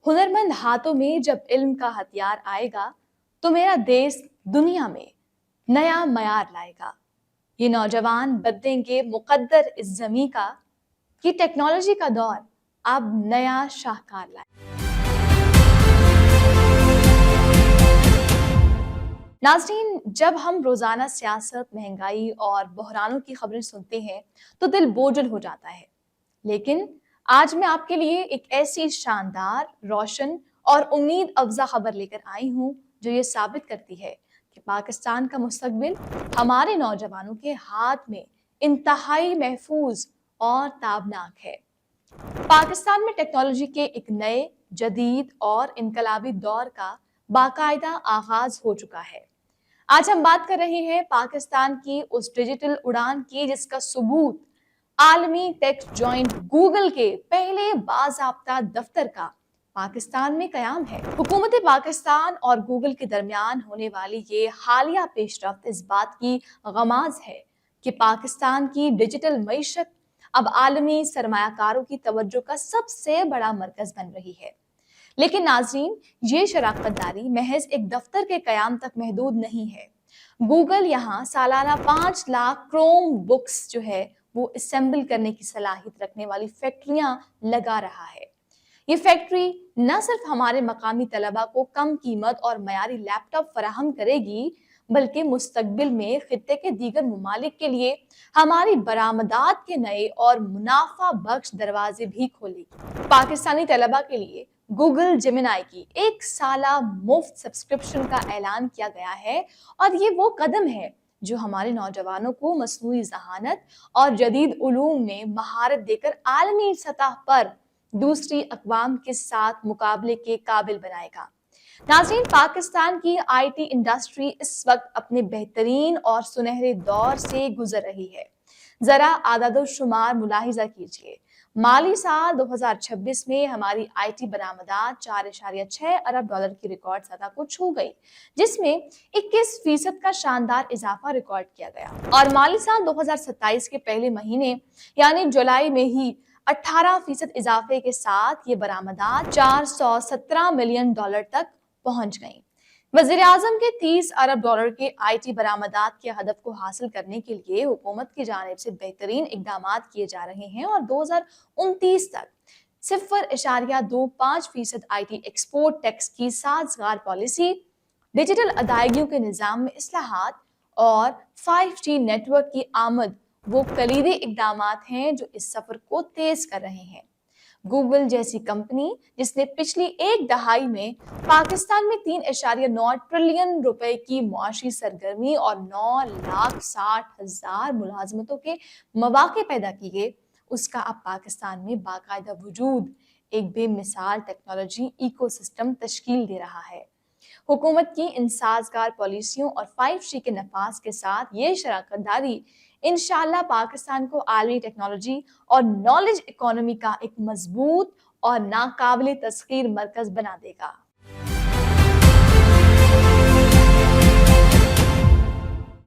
हुनरमंद हाथों में जब इल्म का हथियार आएगा तो मेरा देश दुनिया में नया मयार लाएगा। ये नौजवान बदलेंगे मुकद्दर इस जमी का कि टेक्नोलॉजी का दौर अब नया शाहकार लाए। नाज़रीन, जब हम रोजाना सियासत, महंगाई और बहरानों की खबरें सुनते हैं तो दिल बोझल हो जाता है। लेकिन आज मैं आपके लिए एक ऐसी शानदार, रोशन और उम्मीद अफजा खबर लेकर आई हूँ जो ये साबित करती है कि पाकिस्तान का मुस्तकबिल हमारे नौजवानों के हाथ में इंतहाई महफूज और ताबनाक है। पाकिस्तान में टेक्नोलॉजी के एक नए, जदीद और इनकलाबी दौर का बाकायदा आगाज हो चुका है। आज हम बात कर रहे हैं पाकिस्तान की उस डिजिटल उड़ान की जिसका सबूत आलमी टेक जॉइंट गूगल के पहले बाज़ाब्ता दफ्तर का पाकिस्तान में कयाम है। हुकूमत पाकिस्तान और गूगल के दरमियान होने वाली ये हालिया पेशरफ्त इस बात की गमाज है कि पाकिस्तान की डिजिटल मईशत अब आलमी सरमायाकारों की तवज्जो का सबसे बड़ा मरकज बन रही है। लेकिन नाज़रीन, ये शराकतदारी महज एक दफ्तर के कयाम तक महदूद नहीं है। गूगल यहाँ सालाना 5 लाख क्रोम बुक्स जो है वो असेंबल करने की सलाहियत रखने वाली फैक्ट्रियां लगा रहा है। ये फैक्ट्री न सिर्फ हमारे मकामी तलबा को कम कीमत और मयारी लैपटॉप फराहम करेगी, बल्कि मुस्तकबिल में खित्ते के दीगर ममालिक के लिए हमारी बरामदात के नए और मुनाफा बख्श दरवाजे भी खोलेगी। पाकिस्तानी तलबा के लिए गूगल जेमिनाई की 1 साला मुफ्त सब्सक्रिप्शन का ऐलान किया गया है और ये वो कदम है जो हमारे नौजवानों को मसनूई ज़हानत और जदीद उलूम में महारत देकर आलमी सतह पर दूसरी अक़वाम के साथ मुकाबले के काबिल बनाएगा। नाज़रीन, पाकिस्तान की IT इंडस्ट्री इस वक्त अपने बेहतरीन और सुनहरे दौर से गुजर रही है। जरा आदाद शुमार मुलाहिजा कीजिए। माली साल 2026 में हमारी IT बरामदात 4.6 अरब डॉलर की रिकॉर्ड सतह को छू गई, जिसमें 21% का शानदार इजाफा रिकॉर्ड किया गया। और माली साल 2027 के पहले महीने यानी जुलाई में ही 18% इजाफे के साथ ये बरामदात 417 मिलियन डॉलर तक पहुंच गई। वज़ीर आज़म के 30 अरब डॉलर के IT बरामदात के हदफ को हासिल करने के लिए हुकूमत की जानिब से बेहतरीन इक़दामात किए जा रहे हैं और 2029 तक 0.25% IT एक्सपोर्ट टैक्स की साज़गार पॉलिसी, डिजिटल अदायगियों के निज़ाम में इस्लाहात और 5G नेटवर्क की आमद वो कलीदी इक़दामात हैं जो इस सफ़र को तेज़ कर रहे हैं। गूगल जैसी कंपनी जिसने पिछली एक दहाई में पाकिस्तान में 3.9 ट्रिलियन रुपए की मुआशी सरगर्मी और 9,60,000 मुलाजमतों के मौके पैदा किए, उसका अब पाकिस्तान में बाकायदा वजूद एक बेमिसाल टेक्नोलॉजी इकोसिस्टम तश्कील दे रहा है। हुकूमत की इन साजगार पॉलिसियों और 5G के नफाज के साथ ये शराकतदारी इंशाअल्लाह पाकिस्तान को आलमी टेक्नोलॉजी और नॉलेज इकोनॉमी का एक मजबूत और नाकाबिले तस्खीर मरकज बना देगा।